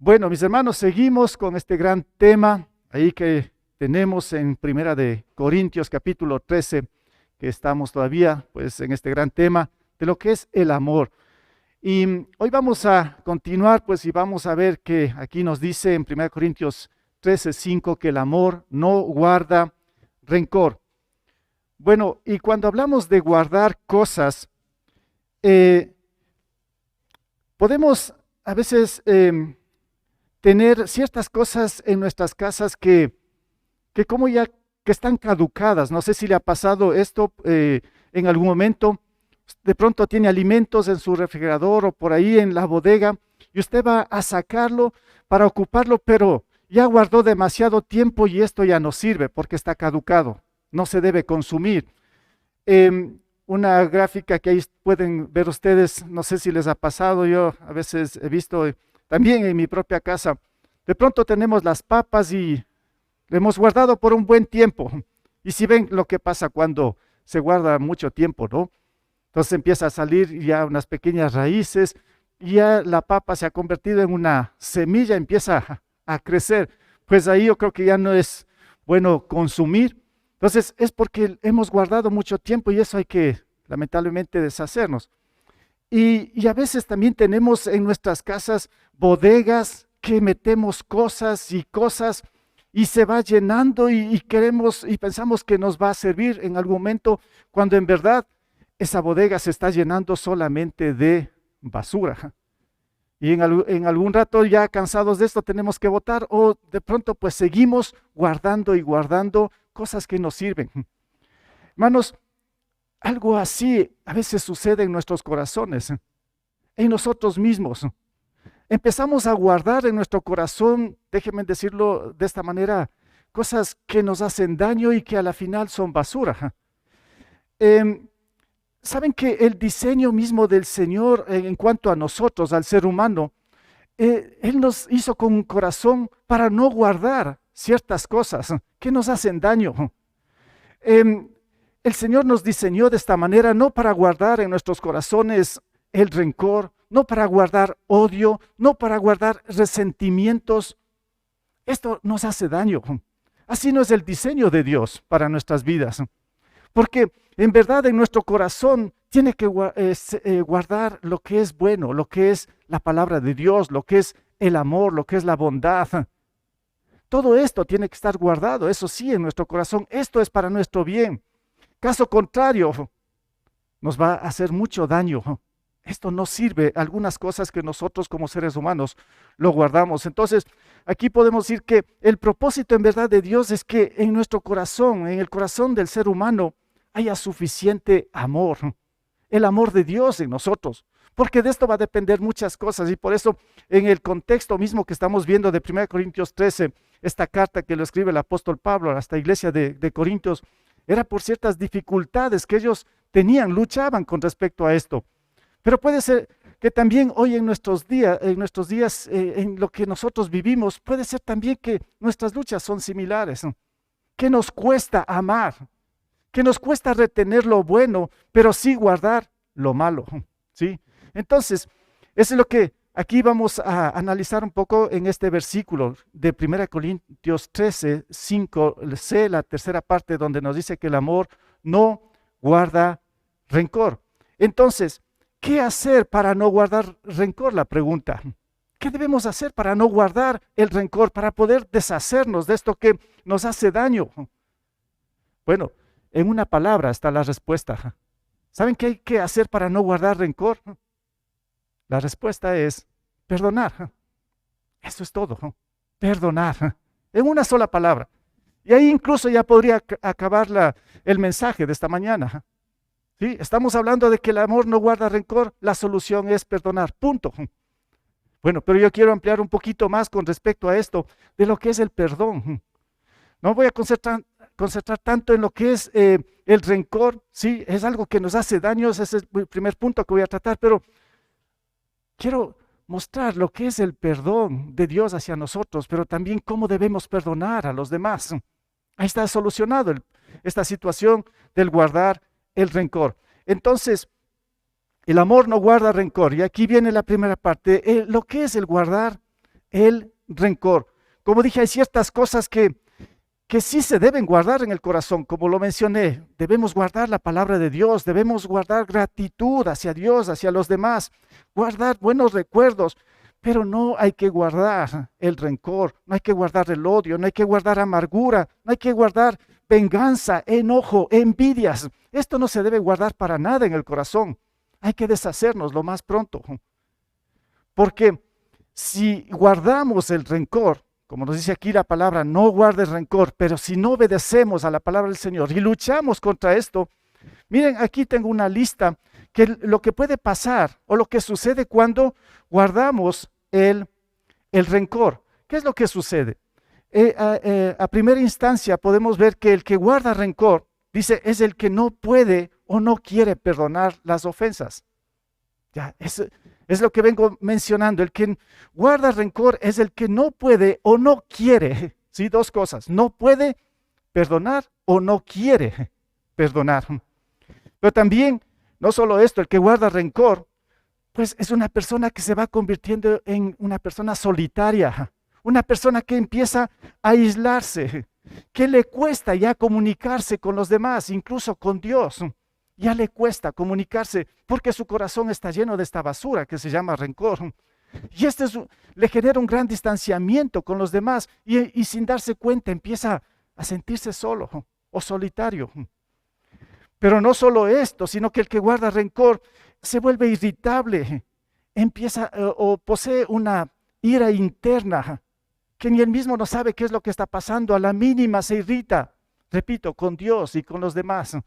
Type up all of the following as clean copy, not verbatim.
Bueno, mis hermanos, seguimos con este gran tema ahí que tenemos en Primera de Corintios capítulo 13, que estamos todavía pues en este gran tema de lo que es el amor. Y hoy vamos a continuar pues y vamos a ver que aquí nos dice en 1 Corintios 13:5 que el amor no guarda rencor. Bueno, y cuando hablamos de guardar cosas, eh, podemos a veces tener ciertas cosas en nuestras casas que como ya que están caducadas. No sé si le ha pasado esto en algún momento. De pronto tiene alimentos en su refrigerador o por ahí en la bodega y usted va a sacarlo para ocuparlo, pero ya guardó demasiado tiempo y esto ya no sirve porque está caducado, no se debe consumir. Una gráfica que ahí pueden ver ustedes, no sé si les ha pasado, yo a veces he visto también en mi propia casa, de pronto tenemos las papas y le hemos guardado por un buen tiempo. Y si ven lo que pasa cuando se guarda mucho tiempo, ¿no? Entonces empieza a salir ya unas pequeñas raíces y ya la papa se ha convertido en una semilla, empieza a crecer. Pues ahí yo creo que ya no es bueno consumir. Entonces es porque hemos guardado mucho tiempo y eso hay que lamentablemente deshacernos. Y a veces también tenemos en nuestras casas bodegas que metemos cosas y se va llenando y queremos y pensamos que nos va a servir en algún momento, cuando en verdad esa bodega se está llenando solamente de basura. Y en algún rato ya cansados de esto tenemos que botar o de pronto pues seguimos guardando y guardando cosas que nos sirven. Hermanos, algo así a veces sucede en nuestros corazones, en nosotros mismos. Empezamos a guardar en nuestro corazón, déjenme decirlo de esta manera, cosas que nos hacen daño y que a la final son basura. Saben que el diseño mismo del Señor en cuanto a nosotros, al ser humano, Él nos hizo con un corazón para no guardar ciertas cosas que nos hacen daño. El Señor nos diseñó de esta manera no para guardar en nuestros corazones el rencor, no para guardar odio, no para guardar resentimientos. Esto nos hace daño. Así no es el diseño de Dios para nuestras vidas. Porque en verdad en nuestro corazón tiene que guardar lo que es bueno, lo que es la palabra de Dios, lo que es el amor, lo que es la bondad. Todo esto tiene que estar guardado, eso sí, en nuestro corazón. Esto es para nuestro bien. Caso contrario, nos va a hacer mucho daño. Esto no sirve, algunas cosas que nosotros como seres humanos lo guardamos. Entonces, aquí podemos decir que el propósito en verdad de Dios es que en nuestro corazón, en el corazón del ser humano, haya suficiente amor, el amor de Dios en nosotros, porque de esto va a depender muchas cosas y por eso en el contexto mismo que estamos viendo de 1 Corintios 13, esta carta que lo escribe el apóstol Pablo a esta iglesia de Corintios, era por ciertas dificultades que ellos tenían, luchaban con respecto a esto. Pero puede ser que también hoy en nuestros días, en lo que nosotros vivimos, puede ser también que nuestras luchas son similares, que nos cuesta amar, que nos cuesta retener lo bueno, pero sí guardar lo malo, ¿sí? Entonces, eso es lo que aquí vamos a analizar un poco en este versículo de 1 Corintios 13, 5, C, la tercera parte, donde nos dice que el amor no guarda rencor. Entonces, ¿qué hacer para no guardar rencor? La pregunta. ¿Qué debemos hacer para no guardar el rencor, para poder deshacernos de esto que nos hace daño? Bueno, en una palabra está la respuesta. ¿Saben qué hay que hacer para no guardar rencor? La respuesta es perdonar. Eso es todo. Perdonar. En una sola palabra. Y ahí incluso ya podría acabar el mensaje de esta mañana. ¿Sí? Estamos hablando de que el amor no guarda rencor, la solución es perdonar, punto. Bueno, pero yo quiero ampliar un poquito más con respecto a esto, de lo que es el perdón. No voy a concentrar tanto en lo que es el rencor, sí, es algo que nos hace daño, ese es el primer punto que voy a tratar, pero quiero mostrar lo que es el perdón de Dios hacia nosotros, pero también cómo debemos perdonar a los demás. Ahí está solucionado esta situación del guardar el rencor. Entonces, el amor no guarda rencor. Y aquí viene la primera parte. Lo que es el guardar el rencor. Como dije, hay ciertas cosas que sí se deben guardar en el corazón, como lo mencioné. Debemos guardar la palabra de Dios, debemos guardar gratitud hacia Dios, hacia los demás, guardar buenos recuerdos, pero no hay que guardar el rencor, no hay que guardar el odio, no hay que guardar amargura, no hay que guardar venganza, enojo, envidias. Esto no se debe guardar para nada en el corazón. Hay que deshacernos lo más pronto. Porque si guardamos el rencor, como nos dice aquí la palabra, no guardes rencor, pero si no obedecemos a la palabra del Señor y luchamos contra esto, miren, aquí tengo una lista que lo que puede pasar o lo que sucede cuando guardamos el rencor. ¿Qué es lo que sucede? A primera instancia podemos ver que el que guarda rencor, dice, es el que no puede o no quiere perdonar las ofensas. Ya, es lo que vengo mencionando. El que guarda rencor es el que no puede o no quiere. ¿Sí? Dos cosas. No puede perdonar o no quiere perdonar. Pero también, no solo esto, el que guarda rencor, pues es una persona que se va convirtiendo en una persona solitaria. Una persona que empieza a aislarse, que le cuesta ya comunicarse con los demás, incluso con Dios. Ya le cuesta comunicarse porque su corazón está lleno de esta basura que se llama rencor. Y le genera un gran distanciamiento con los demás y sin darse cuenta empieza a sentirse solo o solitario. Pero no solo esto, sino que el que guarda rencor se vuelve irritable, empieza o posee una ira interna que ni él mismo no sabe qué es lo que está pasando. A la mínima se irrita, repito, con Dios y con los demás.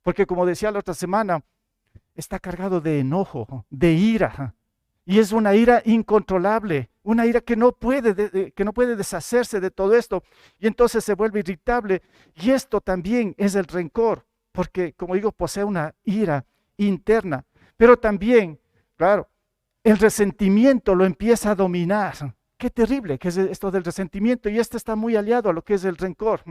Porque como decía la otra semana, está cargado de enojo, de ira. Y es una ira incontrolable, una ira que no puede deshacerse de todo esto. Y entonces se vuelve irritable. Y esto también es el rencor, porque como digo, posee una ira interna. Pero también, claro, el resentimiento lo empieza a dominar. Qué terrible que es esto del resentimiento. Y esto está muy aliado a lo que es el rencor.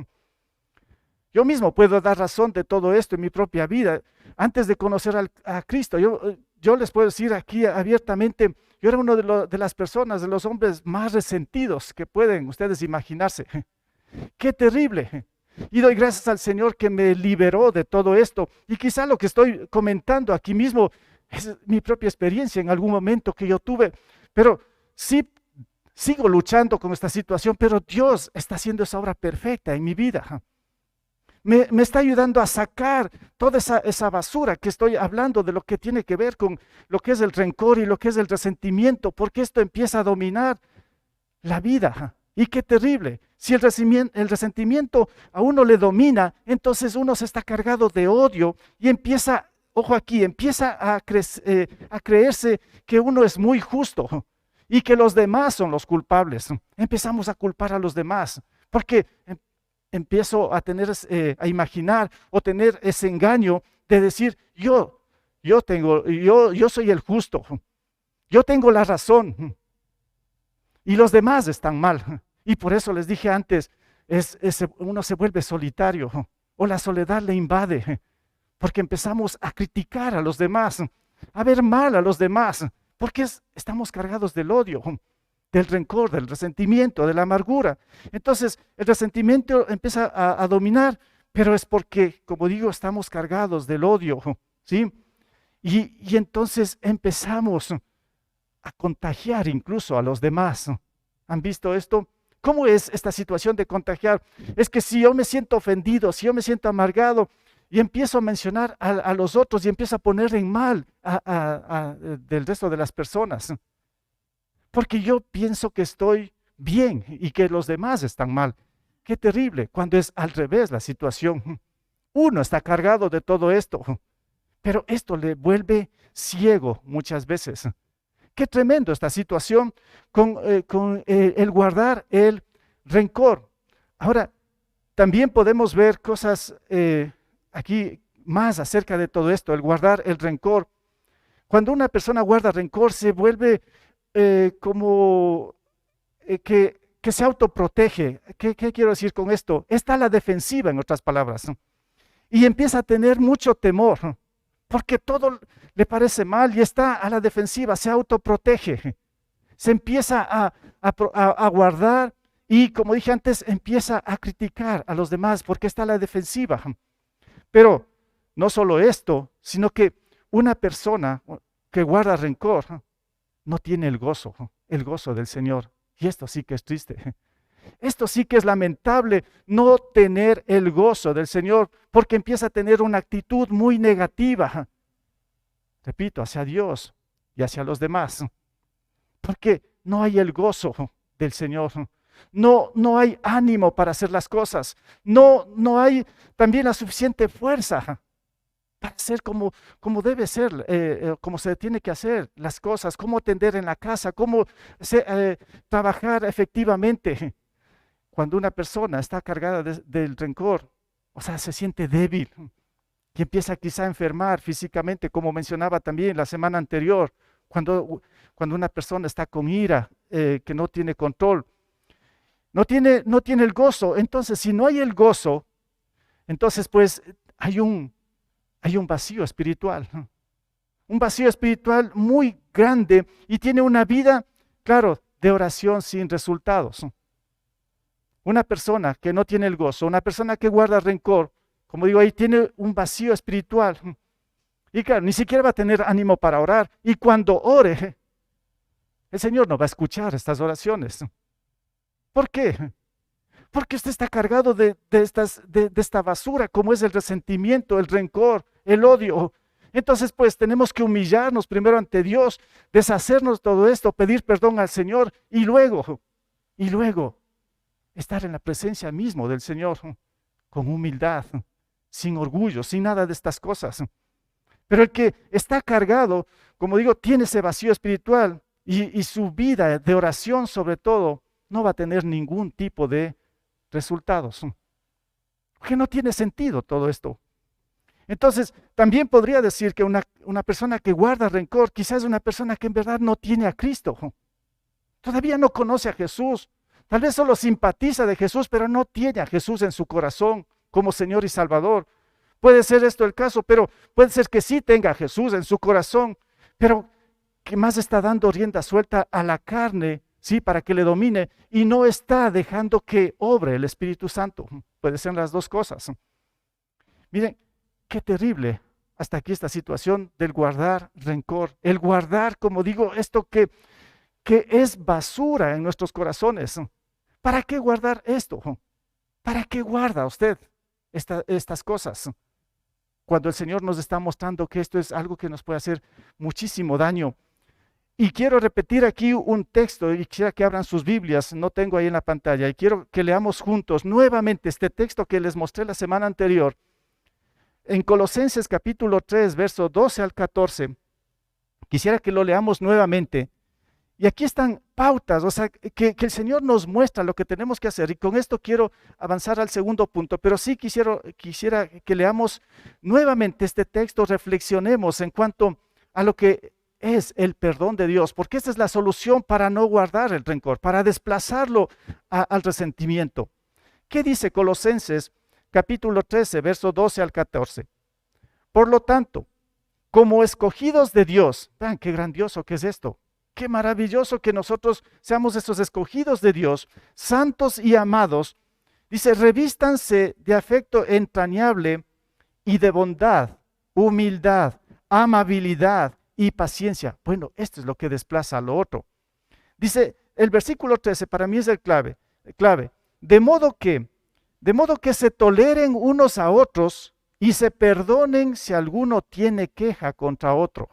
Yo mismo puedo dar razón de todo esto en mi propia vida. Antes de conocer a Cristo, yo les puedo decir aquí abiertamente, yo era uno de las personas, de los hombres más resentidos que pueden ustedes imaginarse. ¡Qué terrible! Y doy gracias al Señor que me liberó de todo esto. Y quizá lo que estoy comentando aquí mismo es mi propia experiencia en algún momento que yo tuve. Pero sí, sigo luchando con esta situación, pero Dios está haciendo esa obra perfecta en mi vida. Me está ayudando a sacar toda esa basura que estoy hablando de lo que tiene que ver con lo que es el rencor y lo que es el resentimiento, porque esto empieza a dominar la vida. Y qué terrible. Si el resentimiento a uno le domina, entonces uno se está cargado de odio y empieza, ojo aquí, empieza a creerse que uno es muy justo y que los demás son los culpables. Empezamos a culpar a los demás, porque empiezo a imaginar o tener ese engaño de decir, yo soy el justo, yo tengo la razón y los demás están mal. Y por eso les dije antes, uno se vuelve solitario o la soledad le invade, porque empezamos a criticar a los demás, a ver mal a los demás, porque estamos cargados del odio, del rencor, del resentimiento, de la amargura. Entonces, el resentimiento empieza a dominar, pero es porque, como digo, estamos cargados del odio, ¿sí? Y entonces empezamos a contagiar incluso a los demás. ¿Han visto esto? ¿Cómo es esta situación de contagiar? Es que si yo me siento ofendido, si yo me siento amargado, y empiezo a mencionar a los otros y empiezo a poner en mal del resto de las personas, porque yo pienso que estoy bien y que los demás están mal. Qué terrible cuando es al revés la situación. Uno está cargado de todo esto, pero esto le vuelve ciego muchas veces. Qué tremendo esta situación con el guardar el rencor. Ahora, también podemos ver cosas aquí más acerca de todo esto, el guardar el rencor. Cuando una persona guarda rencor, se vuelve que se autoprotege. ¿Qué quiero decir con esto? Está a la defensiva, en otras palabras, ¿no? Y empieza a tener mucho temor, ¿no? Porque todo le parece mal y está a la defensiva, se autoprotege. se empieza a guardar y, como dije antes, empieza a criticar a los demás porque está a la defensiva. Pero no solo esto, sino que una persona que guarda rencor no tiene el gozo del Señor. Y esto sí que es triste. Esto sí que es lamentable, no tener el gozo del Señor, porque empieza a tener una actitud muy negativa, repito, hacia Dios y hacia los demás, porque no hay el gozo del Señor. No hay ánimo para hacer las cosas, no hay también la suficiente fuerza para hacer como debe ser, como se tiene que hacer las cosas, cómo atender en la casa, cómo trabajar efectivamente. Cuando una persona está cargada del rencor, o sea, se siente débil y empieza quizá a enfermar físicamente, como mencionaba también la semana anterior, cuando una persona está con ira, que no tiene control, no tiene el gozo. Entonces, si no hay el gozo, entonces pues hay un vacío espiritual, un vacío espiritual muy grande y tiene una vida, claro, de oración sin resultados. Una persona que no tiene el gozo, una persona que guarda rencor, como digo ahí, tiene un vacío espiritual. Y claro, ni siquiera va a tener ánimo para orar. Y cuando ore, el Señor no va a escuchar estas oraciones. ¿Por qué? Porque usted está cargado de esta basura, como es el resentimiento, el rencor, el odio. Entonces, pues tenemos que humillarnos primero ante Dios, deshacernos de todo esto, pedir perdón al Señor y luego estar en la presencia mismo del Señor, con humildad, sin orgullo, sin nada de estas cosas. Pero el que está cargado, como digo, tiene ese vacío espiritual y su vida de oración sobre todo, no va a tener ningún tipo de resultados. Porque no tiene sentido todo esto. Entonces, también podría decir que una persona que guarda rencor, quizás es una persona que en verdad no tiene a Cristo. Todavía no conoce a Jesús. Tal vez solo simpatiza de Jesús, pero no tiene a Jesús en su corazón como Señor y Salvador. Puede ser esto el caso, pero puede ser que sí tenga a Jesús en su corazón, pero que más está dando rienda suelta a la carne, sí, para que le domine, y no está dejando que obre el Espíritu Santo. Puede ser las dos cosas. Miren, qué terrible hasta aquí esta situación del guardar rencor. El guardar, como digo, esto que es basura en nuestros corazones. ¿Para qué guardar esto? ¿Para qué guarda usted estas cosas? Cuando el Señor nos está mostrando que esto es algo que nos puede hacer muchísimo daño. Y quiero repetir aquí un texto y quisiera que abran sus Biblias, no tengo ahí en la pantalla, y quiero que leamos juntos nuevamente este texto que les mostré la semana anterior. En Colosenses capítulo 3, verso 12 al 14, quisiera que lo leamos nuevamente. Y aquí están pautas, o sea, que el Señor nos muestra lo que tenemos que hacer. Y con esto quiero avanzar al segundo punto, pero sí quisiera que leamos nuevamente este texto, reflexionemos en cuanto a lo que es el perdón de Dios, porque esta es la solución para no guardar el rencor, para desplazarlo al resentimiento. ¿Qué dice Colosenses capítulo 13, verso 12 al 14? Por lo tanto, como escogidos de Dios, vean qué grandioso que es esto. Qué maravilloso que nosotros seamos estos escogidos de Dios, santos y amados. Dice, revístanse de afecto entrañable y de bondad, humildad, amabilidad y paciencia. Bueno, esto es lo que desplaza a lo otro. Dice el versículo 13, para mí es el clave. De modo que se toleren unos a otros y se perdonen si alguno tiene queja contra otro.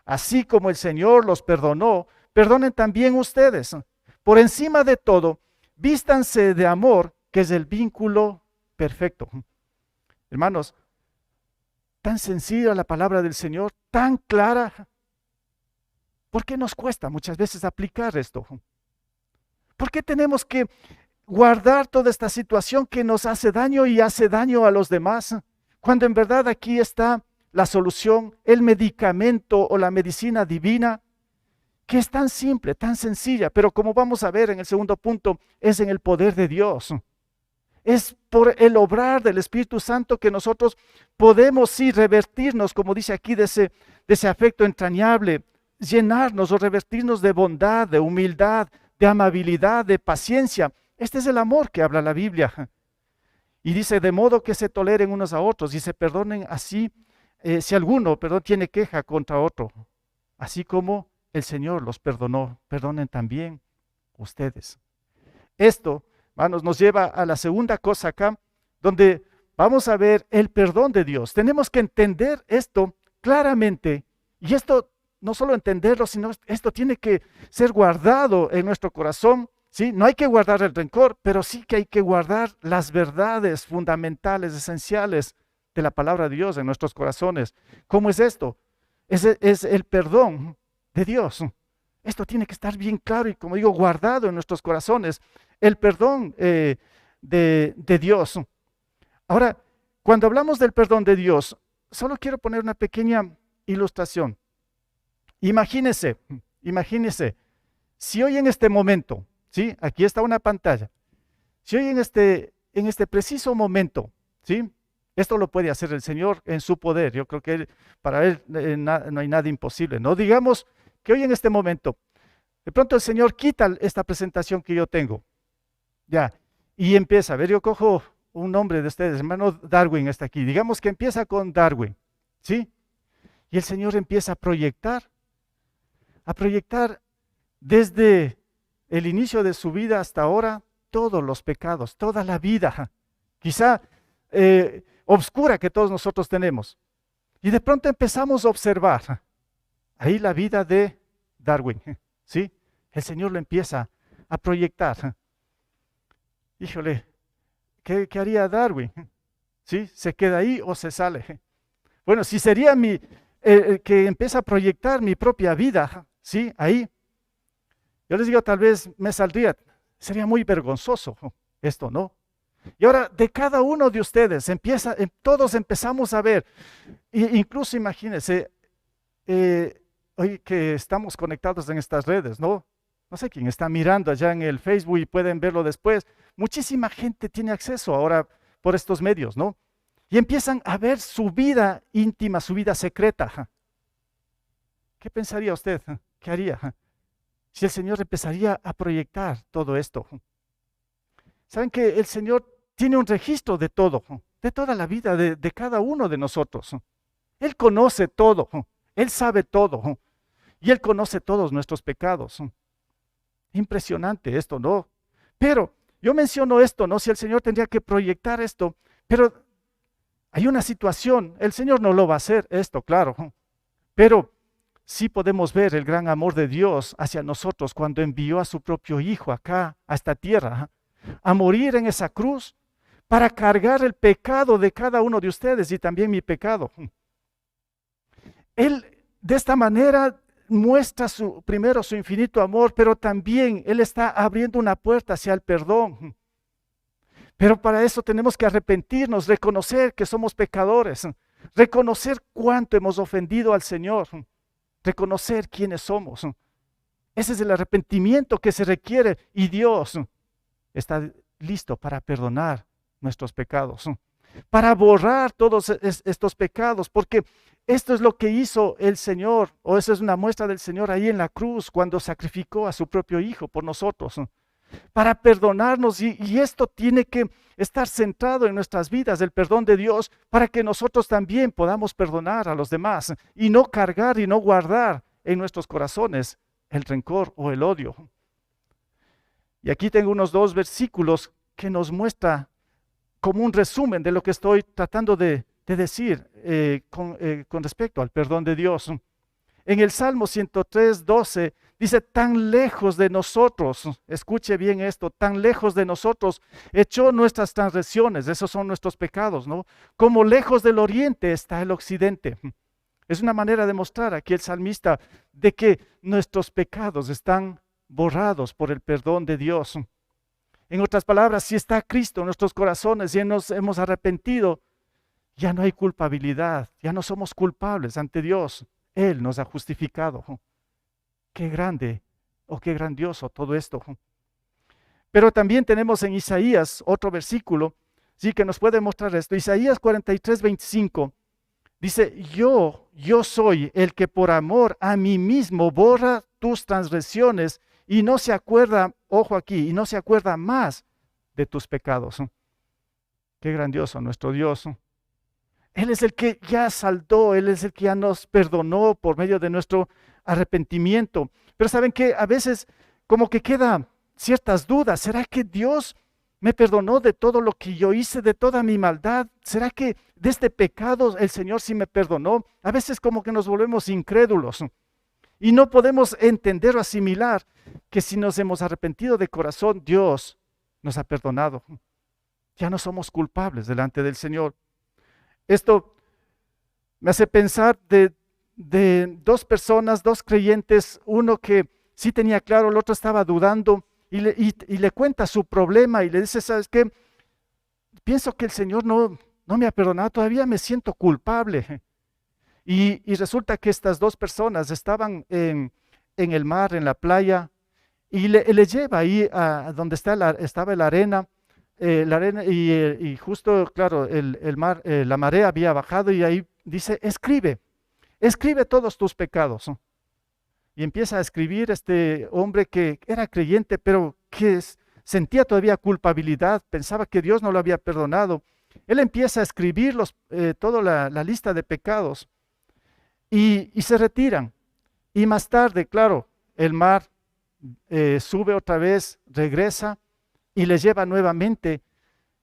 Así como el Señor los perdonó, perdonen también ustedes. Por encima de todo, vístanse de amor, que es el vínculo perfecto. Hermanos, tan sencilla la palabra del Señor, tan clara. ¿Por qué nos cuesta muchas veces aplicar esto? ¿Por qué tenemos que guardar toda esta situación que nos hace daño y hace daño a los demás? Cuando en verdad aquí está la solución, el medicamento o la medicina divina, que es tan simple, tan sencilla, pero como vamos a ver en el segundo punto, es en el poder de Dios. Es por el obrar del Espíritu Santo que nosotros podemos sí revertirnos, como dice aquí, de ese afecto entrañable, llenarnos o revestirnos de bondad, de humildad, de amabilidad, de paciencia. Este es el amor que habla la Biblia. Y dice, de modo que se toleren unos a otros y se perdonen así, si alguno, tiene queja contra otro. Así como el Señor los perdonó, perdonen también ustedes. Esto, hermanos, nos lleva a la segunda cosa acá, donde vamos a ver el perdón de Dios. Tenemos que entender esto claramente, y esto no solo entenderlo, sino esto tiene que ser guardado en nuestro corazón, ¿sí? No hay que guardar el rencor, pero sí que hay que guardar las verdades fundamentales, esenciales de la palabra de Dios en nuestros corazones. ¿Cómo es esto? Es el perdón de Dios. Esto tiene que estar bien claro y, como digo, guardado en nuestros corazones. El perdón de Dios. Ahora, cuando hablamos del perdón de Dios, solo quiero poner una pequeña ilustración. Imagínese, si hoy en este momento, ¿sí? Aquí está una pantalla. Si hoy en este preciso momento, ¿sí? Esto lo puede hacer el Señor en su poder. Yo creo que para Él no hay nada imposible, ¿no? Digamos que hoy en este momento, de pronto el Señor quita esta presentación que yo tengo, ya, y empieza, a ver, yo cojo un nombre de ustedes, hermano Darwin está aquí, digamos que empieza con Darwin, ¿sí? Y el Señor empieza a proyectar desde el inicio de su vida hasta ahora, todos los pecados, toda la vida, quizá obscura que todos nosotros tenemos. Y de pronto empezamos a observar ahí la vida de Darwin, ¿sí? El Señor lo empieza a proyectar. Híjole, ¿qué haría Darwin? ¿Sí? ¿Se queda ahí o se sale? Bueno, si sería que empieza a proyectar mi propia vida, ¿sí? Ahí. Yo les digo, tal vez me saldría, sería muy vergonzoso esto, ¿no? Y ahora, de cada uno de ustedes, todos empezamos a ver, incluso imagínense, hoy que estamos conectados en estas redes, ¿no? No sé quién está mirando allá en el Facebook y pueden verlo después. Muchísima gente tiene acceso ahora por estos medios, ¿no? Y empiezan a ver su vida íntima, su vida secreta. ¿Qué pensaría usted? ¿Qué haría? Si el Señor empezaría a proyectar todo esto. Saben que el Señor tiene un registro de todo, de toda la vida de cada uno de nosotros. Él conoce todo, Él sabe todo, y Él conoce todos nuestros pecados. Impresionante esto, ¿no? Pero yo menciono esto, ¿no? Si el Señor tendría que proyectar esto, pero hay una situación, el Señor no lo va a hacer esto, claro, pero sí podemos ver el gran amor de Dios hacia nosotros cuando envió a su propio Hijo acá, a esta tierra, a morir en esa cruz para cargar el pecado de cada uno de ustedes y también mi pecado. Él de esta manera muestra primero su infinito amor, pero también Él está abriendo una puerta hacia el perdón. Pero para eso tenemos que arrepentirnos, reconocer que somos pecadores, reconocer cuánto hemos ofendido al Señor, reconocer quiénes somos. Ese es el arrepentimiento que se requiere y Dios está listo para perdonar nuestros pecados, para borrar todos estos pecados, porque esto es lo que hizo el Señor, o esa es una muestra del Señor ahí en la cruz cuando sacrificó a su propio Hijo por nosotros, para perdonarnos, y esto tiene que estar centrado en nuestras vidas, el perdón de Dios, para que nosotros también podamos perdonar a los demás y no cargar y no guardar en nuestros corazones el rencor o el odio. Y aquí tengo unos 2 versículos que nos muestra como un resumen de lo que estoy tratando de decir con respecto al perdón de Dios. En el Salmo 103:12 dice, tan lejos de nosotros, escuche bien esto, tan lejos de nosotros echó nuestras transgresiones, esos son nuestros pecados, ¿no? Como lejos del oriente está el occidente. Es una manera de mostrar aquí el salmista de que nuestros pecados están borrados por el perdón de Dios. En otras palabras, si está Cristo en nuestros corazones y nos hemos arrepentido, ya no hay culpabilidad, ya no somos culpables ante Dios. Él nos ha justificado. Qué grande o qué grandioso todo esto. Pero también tenemos en Isaías otro versículo, sí, que nos puede mostrar esto. Isaías 43:25 dice, yo yo soy el que por amor a mí mismo borra tus transgresiones y no se acuerda, ojo aquí, y no se acuerda más de tus pecados. Qué grandioso nuestro Dios. Él es el que ya saldó, Él es el que ya nos perdonó por medio de nuestro arrepentimiento. Pero ¿saben qué? A veces como que quedan ciertas dudas. ¿Será que Dios me perdonó de todo lo que yo hice, de toda mi maldad? ¿Será que de este pecado el Señor sí me perdonó? A veces como que nos volvemos incrédulos y no podemos entender o asimilar que si nos hemos arrepentido de corazón, Dios nos ha perdonado. Ya no somos culpables delante del Señor. Esto me hace pensar de dos personas, dos creyentes, uno que sí tenía claro, el otro estaba dudando y le cuenta su problema y le dice, ¿sabes qué? Pienso que el Señor no me ha perdonado, todavía me siento culpable. Y resulta que estas dos personas estaban en el mar, en la playa, y le lleva ahí a donde estaba la arena y justo, claro, el mar, la marea había bajado y ahí dice, escribe todos tus pecados. Y empieza a escribir este hombre que era creyente, pero que sentía todavía culpabilidad, pensaba que Dios no lo había perdonado. Él empieza a escribir toda la lista de pecados y se retiran. Y más tarde, claro, el mar sube otra vez, regresa y le lleva nuevamente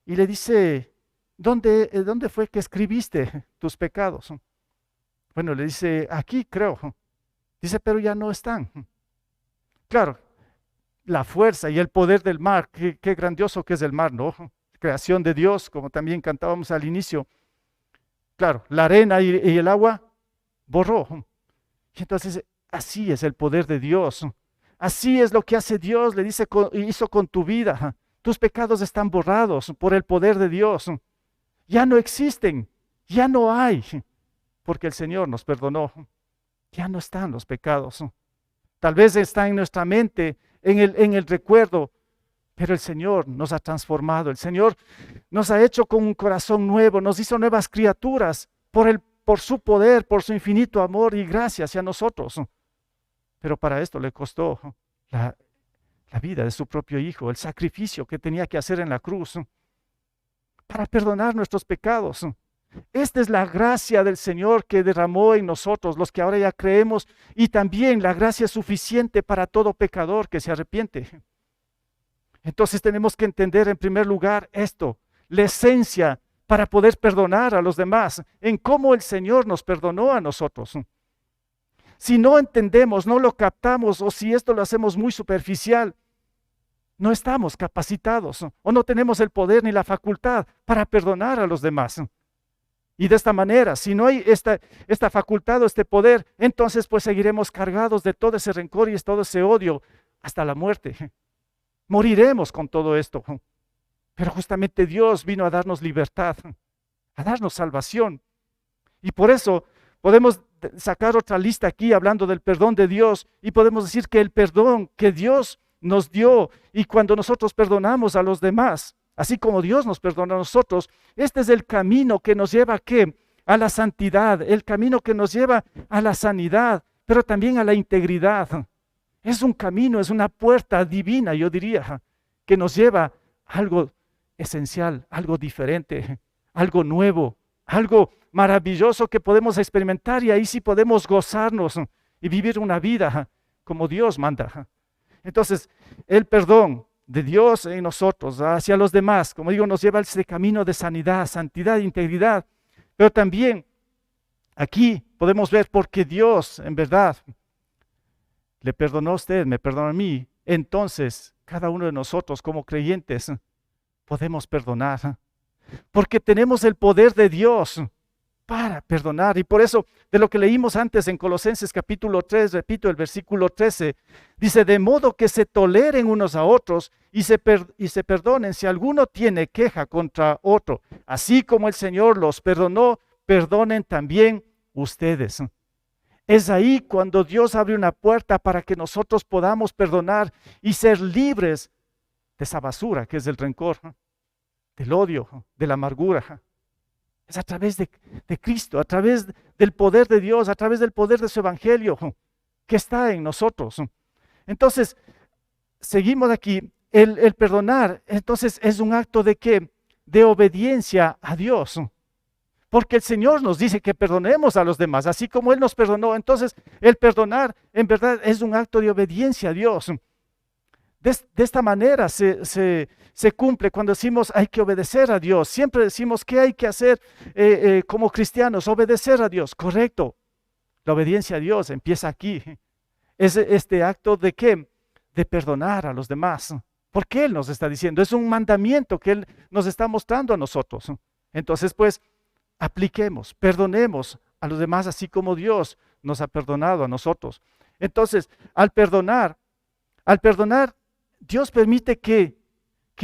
y le dice, ¿dónde fue que escribiste tus pecados? Bueno, le dice, aquí creo. Dice, pero ya no están. Claro, la fuerza y el poder del mar, qué grandioso que es el mar, ¿no? Creación de Dios, como también cantábamos al inicio. Claro, la arena y el agua borró. Y entonces, así es el poder de Dios. Así es lo que hace Dios, le dice, hizo con tu vida. Tus pecados están borrados por el poder de Dios. Ya no existen, ya no hay, porque el Señor nos perdonó. Ya no están los pecados. Tal vez está en nuestra mente, en el recuerdo, pero el Señor nos ha transformado. El Señor nos ha hecho con un corazón nuevo, nos hizo nuevas criaturas por su poder, por su infinito amor y gracia hacia nosotros. Pero para esto le costó la vida de su propio Hijo, el sacrificio que tenía que hacer en la cruz para perdonar nuestros pecados. Esta es la gracia del Señor que derramó en nosotros, los que ahora ya creemos, y también la gracia suficiente para todo pecador que se arrepiente. Entonces tenemos que entender en primer lugar esto, la esencia para poder perdonar a los demás, en cómo el Señor nos perdonó a nosotros. Si no entendemos, no lo captamos, o si esto lo hacemos muy superficial, no estamos capacitados o no tenemos el poder ni la facultad para perdonar a los demás. Y de esta manera, si no hay esta facultad o este poder, entonces pues seguiremos cargados de todo ese rencor y todo ese odio hasta la muerte. Moriremos con todo esto. Pero justamente Dios vino a darnos libertad, a darnos salvación. Y por eso podemos sacar otra lista aquí hablando del perdón de Dios y podemos decir que el perdón que Dios nos dio y cuando nosotros perdonamos a los demás, así como Dios nos perdona a nosotros, este es el camino que nos lleva ¿a qué? A la santidad, el camino que nos lleva a la sanidad, pero también a la integridad. Es un camino, es una puerta divina, yo diría, que nos lleva a algo esencial, algo diferente, algo nuevo, algo maravilloso que podemos experimentar y ahí sí podemos gozarnos y vivir una vida como Dios manda. Entonces, el perdón de Dios en nosotros hacia los demás, como digo, nos lleva a ese camino de sanidad, santidad, integridad, pero también aquí podemos ver porque Dios en verdad le perdonó a usted, me perdonó a mí, entonces cada uno de nosotros como creyentes podemos perdonar, porque tenemos el poder de Dios para perdonar. Y por eso, de lo que leímos antes en Colosenses capítulo 3, repito, el versículo 13, dice, de modo que se toleren unos a otros y se perdonen si alguno tiene queja contra otro. Así como el Señor los perdonó, perdonen también ustedes. Es ahí cuando Dios abre una puerta para que nosotros podamos perdonar y ser libres de esa basura que es el rencor, del odio, de la amargura. Es a través de Cristo, a través del poder de Dios, a través del poder de su evangelio que está en nosotros. Entonces, seguimos aquí. El perdonar, entonces, es un acto de ¿qué? De obediencia a Dios. Porque el Señor nos dice que perdonemos a los demás, así como Él nos perdonó. Entonces, el perdonar en verdad es un acto de obediencia a Dios. De esta manera se cumple cuando decimos hay que obedecer a Dios. Siempre decimos que hay que hacer como cristianos, obedecer a Dios. Correcto. La obediencia a Dios empieza aquí. Es este acto de ¿qué? De perdonar a los demás. Porque Él nos está diciendo, es un mandamiento que Él nos está mostrando a nosotros. Entonces, pues, apliquemos, perdonemos a los demás así como Dios nos ha perdonado a nosotros. Entonces, al perdonar, Dios permite que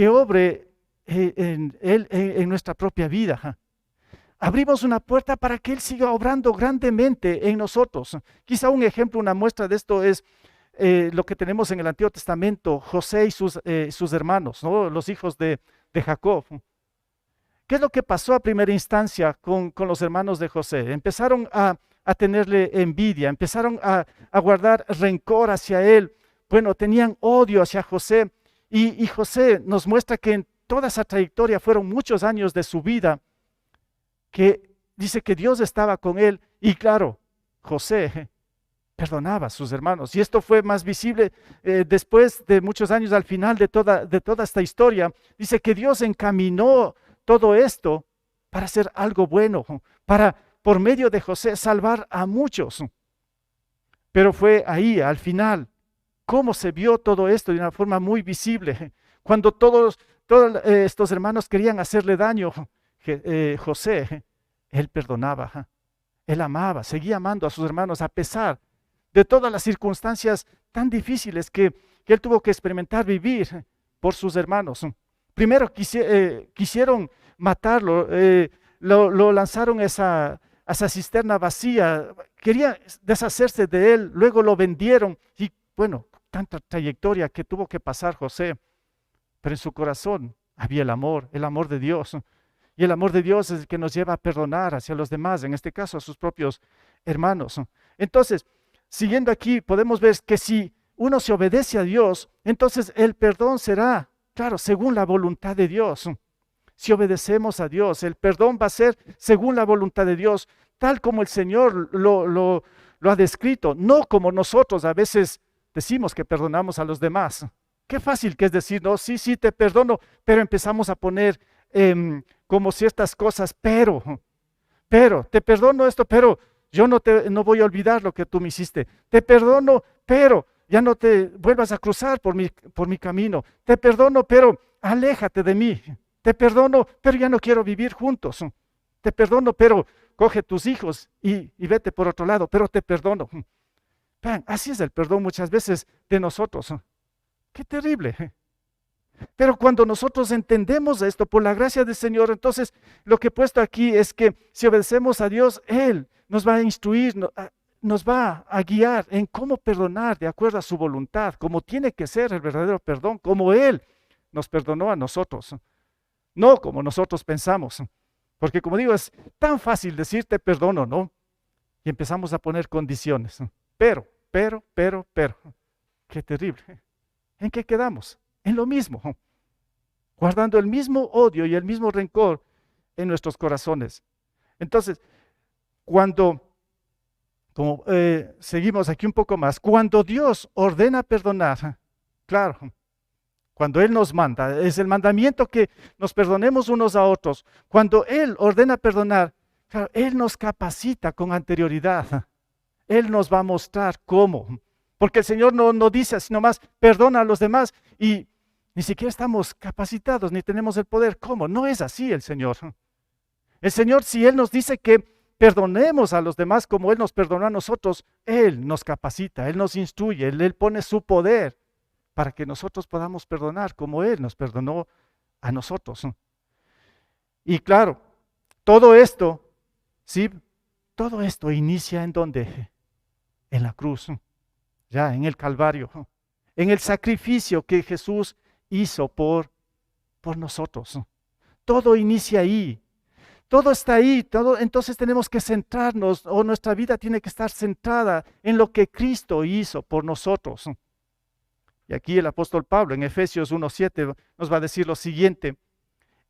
obre en nuestra propia vida. Abrimos una puerta para que Él siga obrando grandemente en nosotros. Quizá un ejemplo, una muestra de esto es lo que tenemos en el Antiguo Testamento, José y sus hermanos, ¿no? Los hijos de Jacob. ¿Qué es lo que pasó a primera instancia con los hermanos de José? Empezaron a tenerle envidia, empezaron a guardar rencor hacia él. Bueno, tenían odio hacia José. Y José nos muestra que en toda esa trayectoria fueron muchos años de su vida, que dice que Dios estaba con él. Y claro, José perdonaba a sus hermanos. Y esto fue más visible después de muchos años, al final de toda esta historia. Dice que Dios encaminó todo esto para hacer algo bueno, para por medio de José salvar a muchos. Pero fue ahí, al final, cómo se vio todo esto de una forma muy visible. Cuando todos estos hermanos querían hacerle daño, José, él perdonaba, él amaba, seguía amando a sus hermanos a pesar de todas las circunstancias tan difíciles que él tuvo que experimentar vivir por sus hermanos. Primero quisieron matarlo, lo lanzaron a esa cisterna vacía, querían deshacerse de él, luego lo vendieron y bueno, tanta trayectoria que tuvo que pasar José, pero en su corazón había el amor de Dios. Y el amor de Dios es el que nos lleva a perdonar hacia los demás, en este caso a sus propios hermanos. Entonces, siguiendo aquí, podemos ver que si uno se obedece a Dios, entonces el perdón será, claro, según la voluntad de Dios. Si obedecemos a Dios, el perdón va a ser según la voluntad de Dios, tal como el Señor lo ha descrito, no como nosotros a veces decimos que perdonamos a los demás. Qué fácil que es decir, no, sí, te perdono, pero empezamos a poner como ciertas cosas, pero, te perdono esto, pero yo no voy a olvidar lo que tú me hiciste. Te perdono, pero ya no te vuelvas a cruzar por mi camino. Te perdono, pero aléjate de mí. Te perdono, pero ya no quiero vivir juntos. Te perdono, pero coge tus hijos y vete por otro lado, pero te perdono. Vean, así es el perdón muchas veces de nosotros. Qué terrible. Pero cuando nosotros entendemos esto por la gracia del Señor, entonces lo que he puesto aquí es que si obedecemos a Dios, Él nos va a instruir, nos va a guiar en cómo perdonar de acuerdo a su voluntad, como tiene que ser el verdadero perdón, como Él nos perdonó a nosotros, no como nosotros pensamos. Porque como digo, es tan fácil decirte perdono, ¿no? Y empezamos a poner condiciones. Pero, qué terrible. ¿En qué quedamos? En lo mismo, guardando el mismo odio y el mismo rencor en nuestros corazones. Entonces, seguimos aquí un poco más, cuando Dios ordena perdonar, claro, cuando Él nos manda, es el mandamiento que nos perdonemos unos a otros. Cuando Él ordena perdonar, claro, Él nos capacita con anterioridad. Él nos va a mostrar cómo. Porque el Señor no dice así nomás, perdona a los demás y ni siquiera estamos capacitados, ni tenemos el poder. ¿Cómo? No es así el Señor. El Señor, si Él nos dice que perdonemos a los demás como Él nos perdonó a nosotros, Él nos capacita, Él nos instruye, Él pone su poder para que nosotros podamos perdonar como Él nos perdonó a nosotros. Y claro, todo esto, ¿sí? Todo esto inicia ¿en dónde? En la cruz, ya en el Calvario, en el sacrificio que Jesús hizo por nosotros. Todo inicia ahí. Todo está ahí, entonces tenemos que centrarnos, o nuestra vida tiene que estar centrada en lo que Cristo hizo por nosotros. Y aquí el apóstol Pablo en Efesios 1:7 nos va a decir lo siguiente: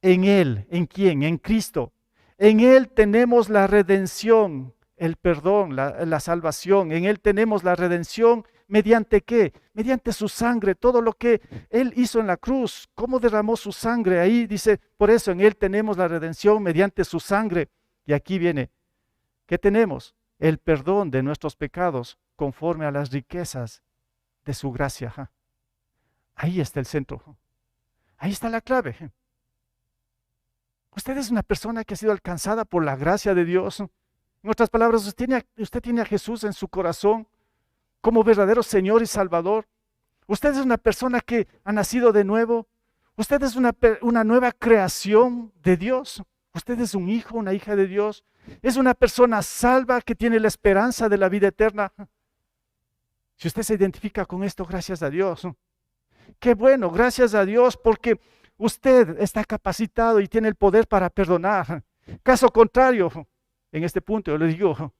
en Él, ¿en quién? En Cristo. En Él tenemos la redención, el perdón, la salvación. En Él tenemos la redención. ¿Mediante qué? Mediante su sangre, todo lo que Él hizo en la cruz. ¿Cómo derramó su sangre? Ahí dice, por eso en Él tenemos la redención mediante su sangre. Y aquí viene, ¿qué tenemos? El perdón de nuestros pecados conforme a las riquezas de su gracia. Ahí está el centro. Ahí está la clave. Usted es una persona que ha sido alcanzada por la gracia de Dios. En otras palabras, usted tiene a Jesús en su corazón como verdadero Señor y Salvador. Usted es una persona que ha nacido de nuevo. Usted es una nueva creación de Dios. Usted es un hijo, una hija de Dios. Es una persona salva que tiene la esperanza de la vida eterna. Si usted se identifica con esto, gracias a Dios. Qué bueno, gracias a Dios, porque usted está capacitado y tiene el poder para perdonar. Caso contrario, en este punto yo le digo,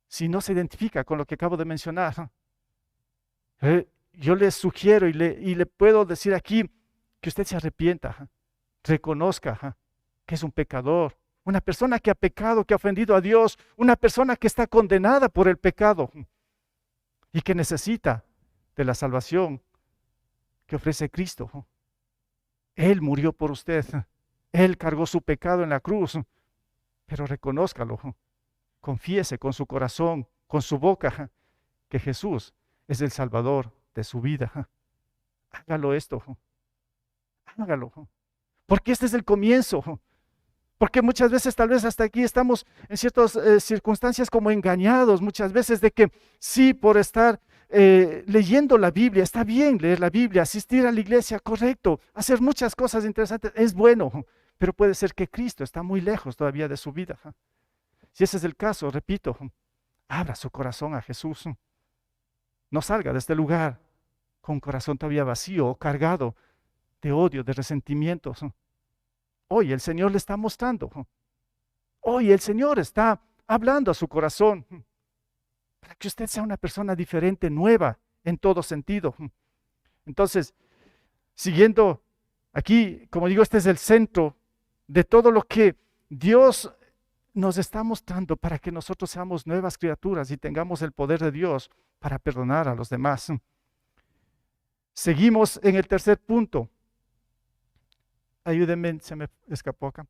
si no se identifica con lo que acabo de mencionar, yo le sugiero y le puedo decir aquí que usted se arrepienta, reconozca que es un pecador, una persona que ha pecado, que ha ofendido a Dios, una persona que está condenada por el pecado y que necesita de la salvación que ofrece Cristo. Él murió por usted, Él cargó su pecado en la cruz, pero reconózcalo. Confiese con su corazón, con su boca, que Jesús es el Salvador de su vida. Hágalo esto. Hágalo. Porque este es el comienzo. Porque muchas veces, tal vez hasta aquí, estamos en ciertas circunstancias como engañados, muchas veces de que sí, por estar leyendo la Biblia, está bien leer la Biblia, asistir a la iglesia, correcto, hacer muchas cosas interesantes, es bueno, pero puede ser que Cristo está muy lejos todavía de su vida. Si ese es el caso, repito, abra su corazón a Jesús. No salga de este lugar con un corazón todavía vacío o cargado de odio, de resentimientos. Hoy el Señor le está mostrando. Hoy el Señor está hablando a su corazón para que usted sea una persona diferente, nueva en todo sentido. Entonces, siguiendo aquí, como digo, este es el centro de todo lo que Dios nos está mostrando para que nosotros seamos nuevas criaturas y tengamos el poder de Dios para perdonar a los demás. Seguimos en el tercer punto. Ayúdenme, se me escapó acá.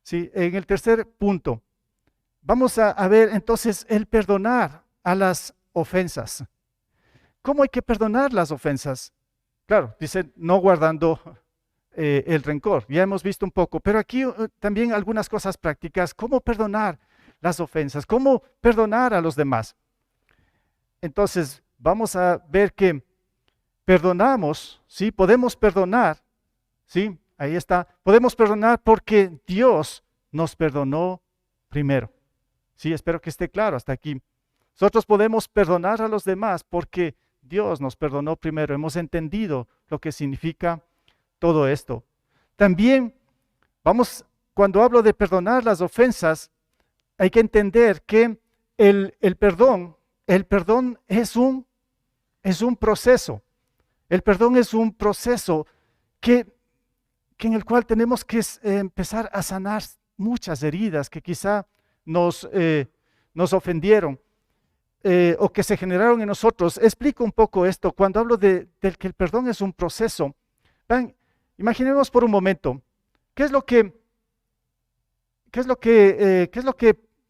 Sí, en el tercer punto, vamos a ver entonces el perdonar a las ofensas. ¿Cómo hay que perdonar las ofensas? Claro, dice no guardando el rencor, ya hemos visto un poco, pero aquí también algunas cosas prácticas, cómo perdonar las ofensas, cómo perdonar a los demás. Entonces, vamos a ver que perdonamos, ¿sí? Podemos perdonar, ¿sí? Ahí está, podemos perdonar porque Dios nos perdonó primero. Sí, espero que esté claro hasta aquí. Nosotros podemos perdonar a los demás porque Dios nos perdonó primero. Hemos entendido lo que significa todo esto. También cuando hablo de perdonar las ofensas, hay que entender que el perdón es un proceso. El perdón es un proceso que en el cual tenemos que empezar a sanar muchas heridas que quizá nos ofendieron o que se generaron en nosotros. Explico un poco esto. Cuando hablo del que el perdón es un proceso, imaginemos por un momento, ¿qué es lo que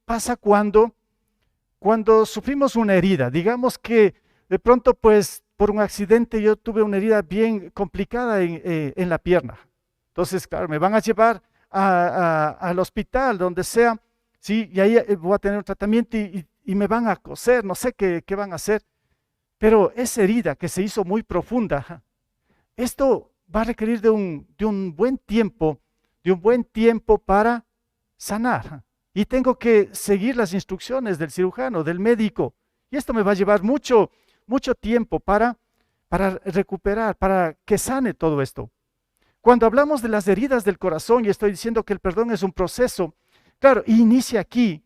pasa cuando sufrimos una herida? Digamos que de pronto, pues, por un accidente yo tuve una herida bien complicada en la pierna. Entonces, claro, me van a llevar al hospital, donde sea, ¿sí? Y ahí voy a tener un tratamiento y me van a coser, no sé qué van a hacer. Pero esa herida que se hizo muy profunda, esto va a requerir de un buen tiempo para sanar. Y tengo que seguir las instrucciones del cirujano, del médico. Y esto me va a llevar mucho tiempo para recuperar, para que sane todo esto. Cuando hablamos de las heridas del corazón, y estoy diciendo que el perdón es un proceso, claro, inicia aquí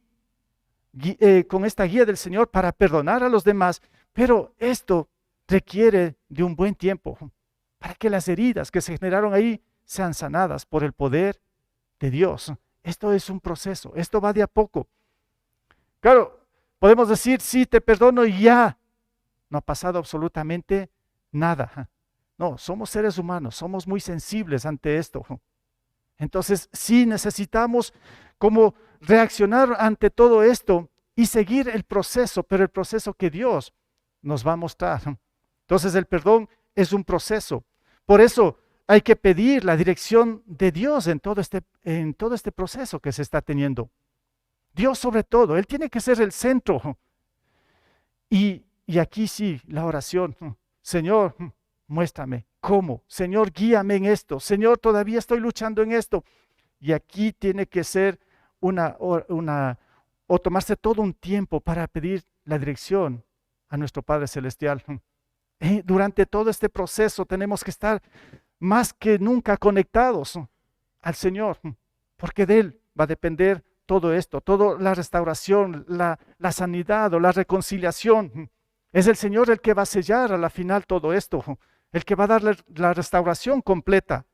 con esta guía del Señor para perdonar a los demás, pero esto requiere de un buen tiempo para que las heridas que se generaron ahí sean sanadas por el poder de Dios. Esto es un proceso, esto va de a poco. Claro, podemos decir, sí, te perdono y ya. No ha pasado absolutamente nada. No, somos seres humanos, somos muy sensibles ante esto. Entonces, sí necesitamos como reaccionar ante todo esto y seguir el proceso, pero el proceso que Dios nos va a mostrar. Entonces, el perdón es un proceso. Por eso hay que pedir la dirección de Dios en todo este proceso que se está teniendo. Dios sobre todo, Él tiene que ser el centro. Y aquí sí, la oración. Señor, muéstrame cómo. Señor, guíame en esto. Señor, todavía estoy luchando en esto. Y aquí tiene que ser o tomarse todo un tiempo para pedir la dirección a nuestro Padre Celestial. Durante todo este proceso tenemos que estar más que nunca conectados al Señor, porque de Él va a depender todo esto, toda la restauración, la sanidad o la reconciliación. Es el Señor el que va a sellar a la final todo esto, el que va a dar la restauración completa.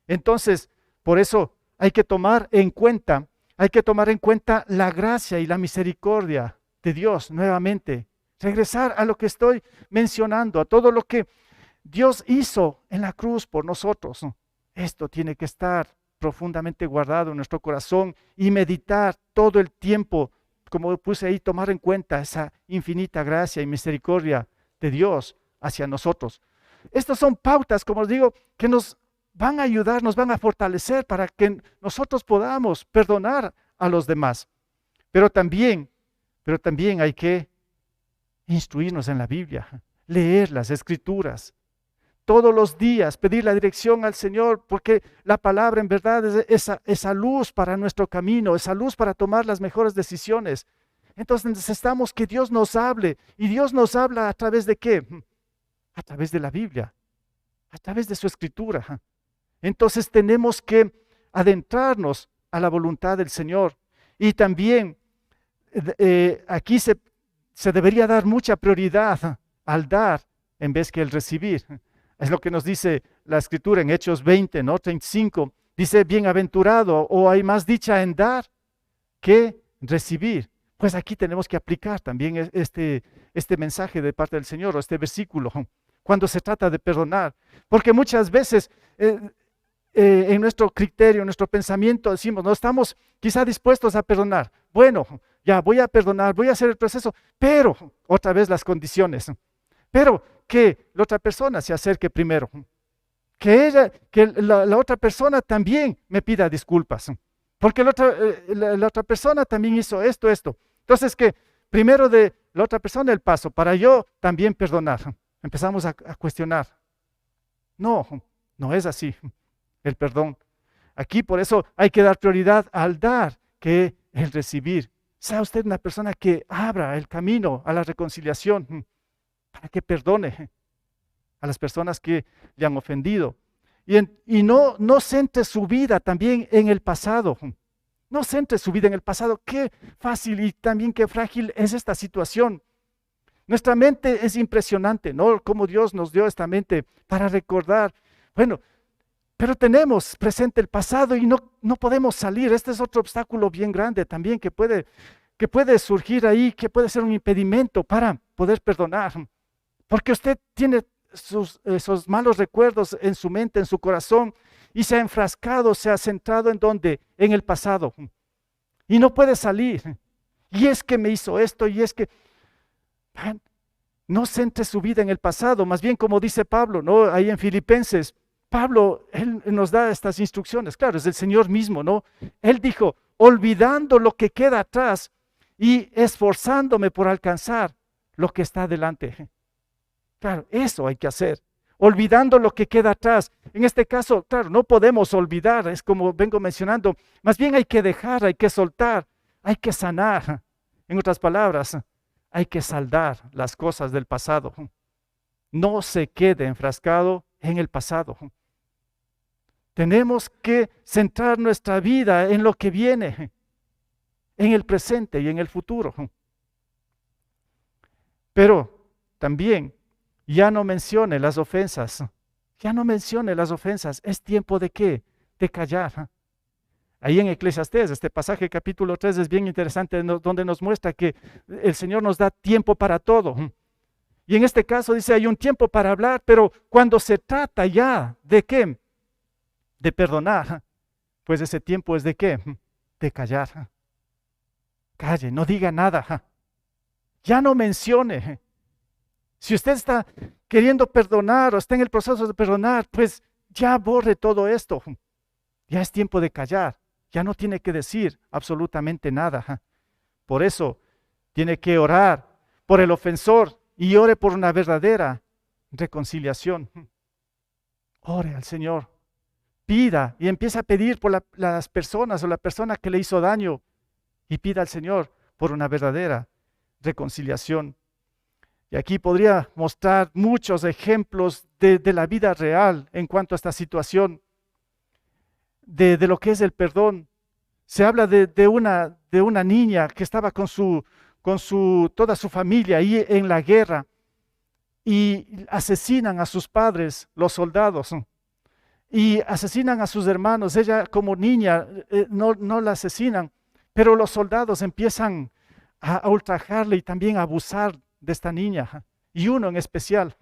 Entonces, por eso hay que tomar en cuenta la gracia y la misericordia de Dios nuevamente. Regresar a lo que estoy mencionando, a todo lo que Dios hizo en la cruz por nosotros. Esto tiene que estar profundamente guardado en nuestro corazón y meditar todo el tiempo, como puse ahí, tomar en cuenta esa infinita gracia y misericordia de Dios hacia nosotros. Estas son pautas, como os digo, que nos van a ayudar, nos van a fortalecer para que nosotros podamos perdonar a los demás. Pero también hay que instruirnos en la Biblia, leer las Escrituras, todos los días pedir la dirección al Señor, porque la palabra en verdad es esa luz para nuestro camino, esa luz para tomar las mejores decisiones. Entonces necesitamos que Dios nos hable, y Dios nos habla ¿a través de qué? A través de la Biblia, a través de su Escritura. Entonces tenemos que adentrarnos a la voluntad del Señor, y también aquí se debería dar mucha prioridad al dar en vez que el recibir. Es lo que nos dice la Escritura en Hechos 20, ¿no? 35. Dice, bienaventurado, o hay más dicha en dar que recibir. Pues aquí tenemos que aplicar también este mensaje de parte del Señor, o este versículo, cuando se trata de perdonar. Porque muchas veces en nuestro criterio, en nuestro pensamiento, decimos, no estamos quizá dispuestos a perdonar. Bueno, ya voy a perdonar, voy a hacer el proceso, pero otra vez las condiciones. Pero que la otra persona se acerque primero, que la otra persona también me pida disculpas, porque la otra persona también hizo esto. Entonces que primero de la otra persona el paso para yo también perdonar. Empezamos a cuestionar. No es así el perdón. Aquí por eso hay que dar prioridad al dar que el recibir. Sea usted una persona que abra el camino a la reconciliación, para que perdone a las personas que le han ofendido. Y no centre su vida también en el pasado. No centre su vida en el pasado. Qué fácil y también qué frágil es esta situación. Nuestra mente es impresionante, ¿no? Cómo Dios nos dio esta mente para recordar. Bueno, pero tenemos presente el pasado y no podemos salir. Este es otro obstáculo bien grande también que puede surgir ahí, que puede ser un impedimento para poder perdonar. Porque usted tiene esos malos recuerdos en su mente, en su corazón, y se ha enfrascado, se ha centrado en ¿dónde? En el pasado. Y no puede salir. Y es que me hizo esto, y es que no centre su vida en el pasado, más bien como dice Pablo, ¿no? Ahí en Filipenses, Pablo, él nos da estas instrucciones, claro, es el Señor mismo, ¿no? Él dijo, olvidando lo que queda atrás y esforzándome por alcanzar lo que está delante. Claro, eso hay que hacer, olvidando lo que queda atrás. En este caso, claro, no podemos olvidar, es como vengo mencionando, más bien hay que dejar, hay que soltar, hay que sanar. En otras palabras, hay que saldar las cosas del pasado. No se quede enfrascado en el pasado. Tenemos que centrar nuestra vida en lo que viene, en el presente y en el futuro. Pero también ya no mencione las ofensas. Ya no mencione las ofensas. ¿Es tiempo de qué? De callar. Ahí en Eclesiastés, este pasaje capítulo 3 es bien interesante, donde nos muestra que el Señor nos da tiempo para todo. Y en este caso dice, hay un tiempo para hablar, pero cuando se trata ya de qué? De perdonar, pues ese tiempo es de qué? De callar. Calle, no diga nada. Ya no mencione. Si usted está queriendo perdonar o está en el proceso de perdonar, pues ya borre todo esto. Ya es tiempo de callar. Ya no tiene que decir absolutamente nada. Por eso tiene que orar por el ofensor y ore por una verdadera reconciliación. Ore al Señor. Pida y empieza a pedir por las personas o la persona que le hizo daño y pida al Señor por una verdadera reconciliación. Y aquí podría mostrar muchos ejemplos de la vida real en cuanto a esta situación, de lo que es el perdón. Se habla de una niña que estaba con toda su familia ahí en la guerra y asesinan a sus padres, los soldados, y asesinan a sus hermanos. Ella como niña no la asesinan, pero los soldados empiezan a ultrajarle y también a abusar de esta niña, y uno en especial.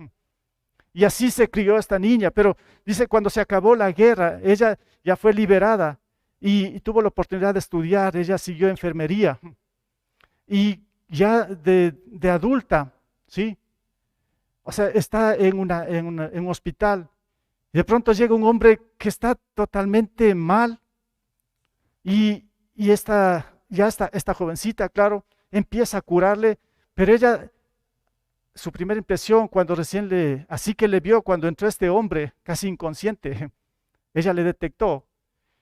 Y así se crió esta niña, pero dice cuando se acabó la guerra, ella ya fue liberada y tuvo la oportunidad de estudiar, ella siguió enfermería. Y ya de adulta, ¿sí? O sea, está en un hospital. Y de pronto llega un hombre que está totalmente mal y esta jovencita, claro, empieza a curarle, pero ella, su primera impresión cuando así que le vio cuando entró este hombre casi inconsciente, ella le detectó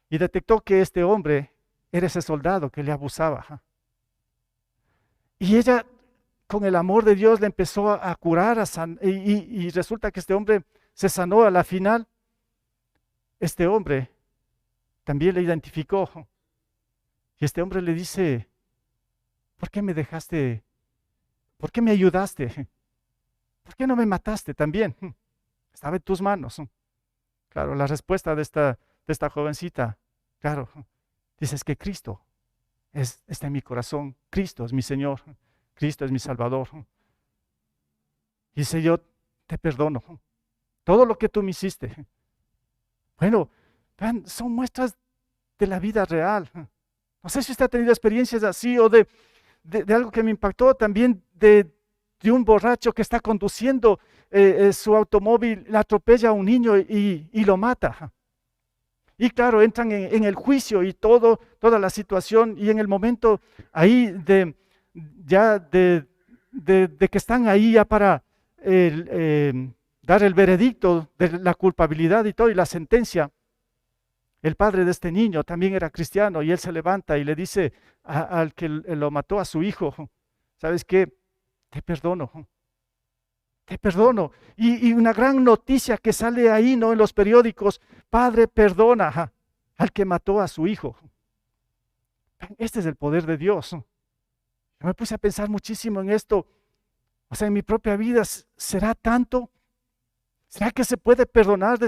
y detectó que este hombre era ese soldado que le abusaba. Y ella, con el amor de Dios, le empezó a curar, y resulta que este hombre se sanó a la final. Este hombre también le identificó. Y este hombre le dice, ¿por qué me dejaste? ¿Por qué me ayudaste? ¿Por qué no me mataste también? Estaba en tus manos. Claro, la respuesta de esta jovencita, claro, dice, es que Cristo está en mi corazón. Cristo es mi Señor. Cristo es mi Salvador. Dice, yo te perdono todo lo que tú me hiciste. Bueno, vean, son muestras de la vida real. No sé si usted ha tenido experiencias así o de algo que me impactó también de un borracho que está conduciendo su automóvil, le atropella a un niño y lo mata. Y claro, entran en el juicio y toda la situación, y en el momento ahí de que están ahí ya para dar el veredicto de la culpabilidad y todo, y la sentencia, el padre de este niño también era cristiano, y él se levanta y le dice al que lo mató a su hijo, ¿sabes qué? Te perdono. Te perdono. Y una gran noticia que sale ahí, ¿no? En los periódicos, Padre perdona al que mató a su hijo. Este es el poder de Dios. Yo me puse a pensar muchísimo en esto. O sea, en mi propia vida, ¿será tanto? ¿Será que se puede perdonar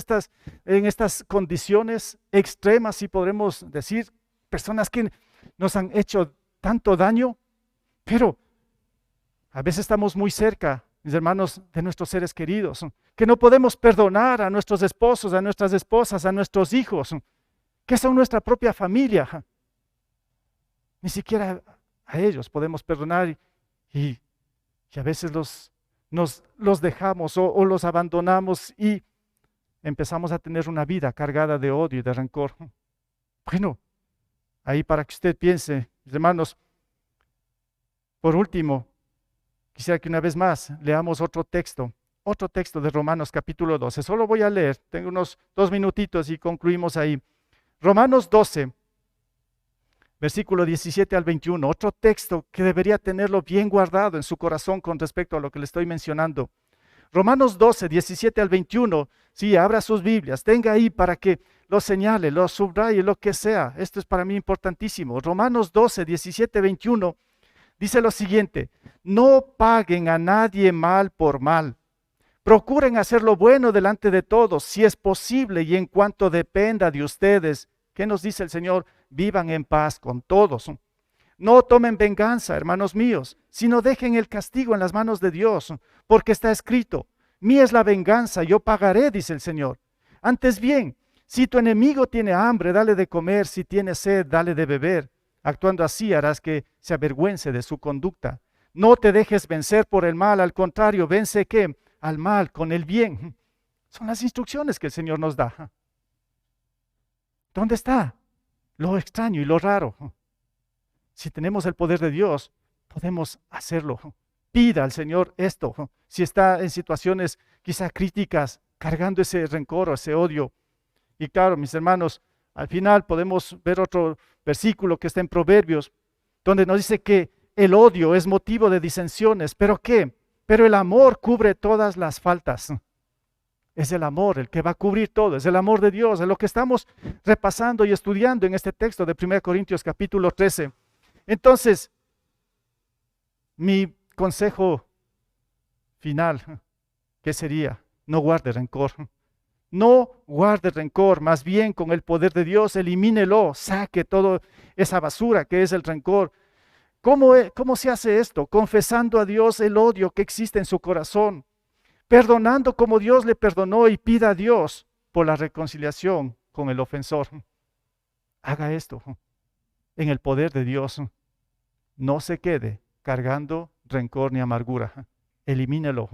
en estas condiciones extremas, si podremos decir, personas que nos han hecho tanto daño? Pero a veces estamos muy cerca, mis hermanos, de nuestros seres queridos, que no podemos perdonar a nuestros esposos, a nuestras esposas, a nuestros hijos, que son nuestra propia familia. Ni siquiera a ellos podemos perdonar y a veces los dejamos o los abandonamos y empezamos a tener una vida cargada de odio y de rencor. Bueno, ahí para que usted piense, mis hermanos, por último, quisiera que una vez más leamos otro texto de Romanos capítulo 12. Solo voy a leer, tengo unos 2 minutitos y concluimos ahí. Romanos 12, versículo 17 al 21, otro texto que debería tenerlo bien guardado en su corazón con respecto a lo que le estoy mencionando. Romanos 12, 17 al 21. Sí, abra sus Biblias, tenga ahí para que lo señale, lo subraye, lo que sea. Esto es para mí importantísimo. Romanos 12, 17, 21 dice lo siguiente: no paguen a nadie mal por mal. Procuren hacer lo bueno delante de todos, si es posible y en cuanto dependa de ustedes. ¿Qué nos dice el Señor? Vivan en paz con todos. No tomen venganza, hermanos míos, sino dejen el castigo en las manos de Dios, porque está escrito: mía es la venganza, yo pagaré, dice el Señor. Antes bien, si tu enemigo tiene hambre, dale de comer; si tiene sed, dale de beber. Actuando así harás que se avergüence de su conducta. No te dejes vencer por el mal, al contrario, vence ¿qué? Al mal con el bien. Son las instrucciones que el Señor nos da. ¿Dónde está lo extraño y lo raro? Si tenemos el poder de Dios, podemos hacerlo. Pida al Señor esto. Si está en situaciones quizá críticas, cargando ese rencor o ese odio. Y claro, mis hermanos, al final podemos ver otro versículo que está en Proverbios, donde nos dice que el odio es motivo de disensiones. ¿Pero qué? Pero el amor cubre todas las faltas. Es el amor el que va a cubrir todo, es el amor de Dios, es lo que estamos repasando y estudiando en este texto de 1 Corintios capítulo 13. Entonces, mi consejo final, ¿qué sería? No guarde rencor. No guarde rencor, más bien con el poder de Dios, elimínelo, saque toda esa basura que es el rencor. ¿Cómo se hace esto? Confesando a Dios el odio que existe en su corazón, perdonando como Dios le perdonó, y pida a Dios por la reconciliación con el ofensor. Haga esto en el poder de Dios. No se quede cargando rencor ni amargura. Elimínelo.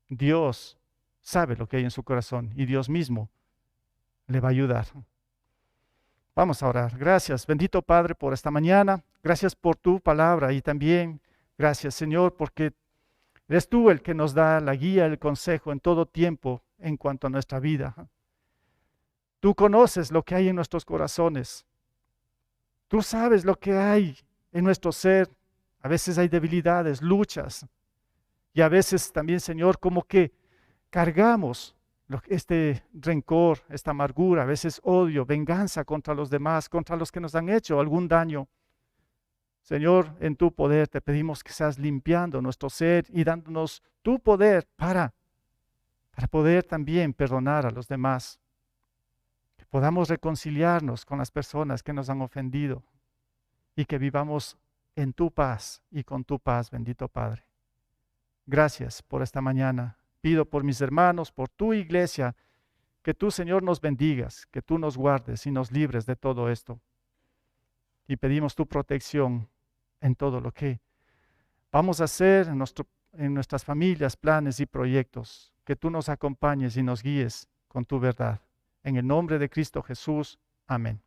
Dios sabe lo que hay en su corazón y Dios mismo le va a ayudar. Vamos a orar. Gracias, bendito Padre, por esta mañana. Gracias por tu palabra y también gracias, Señor, porque eres tú el que nos da la guía, el consejo en todo tiempo en cuanto a nuestra vida. Tú conoces lo que hay en nuestros corazones. Tú sabes lo que hay en nuestro ser. A veces hay debilidades, luchas. Y a veces también, Señor, como que cargamos este rencor, esta amargura, a veces odio, venganza contra los demás, contra los que nos han hecho algún daño. Señor, en tu poder te pedimos que seas limpiando nuestro ser y dándonos tu poder para poder también perdonar a los demás. Que podamos reconciliarnos con las personas que nos han ofendido y que vivamos en tu paz y con tu paz, bendito Padre. Gracias por esta mañana. Pido por mis hermanos, por tu iglesia, que tú, Señor, nos bendigas, que tú nos guardes y nos libres de todo esto. Y pedimos tu protección en todo lo que vamos a hacer en nuestras familias, planes y proyectos. Que tú nos acompañes y nos guíes con tu verdad. En el nombre de Cristo Jesús. Amén.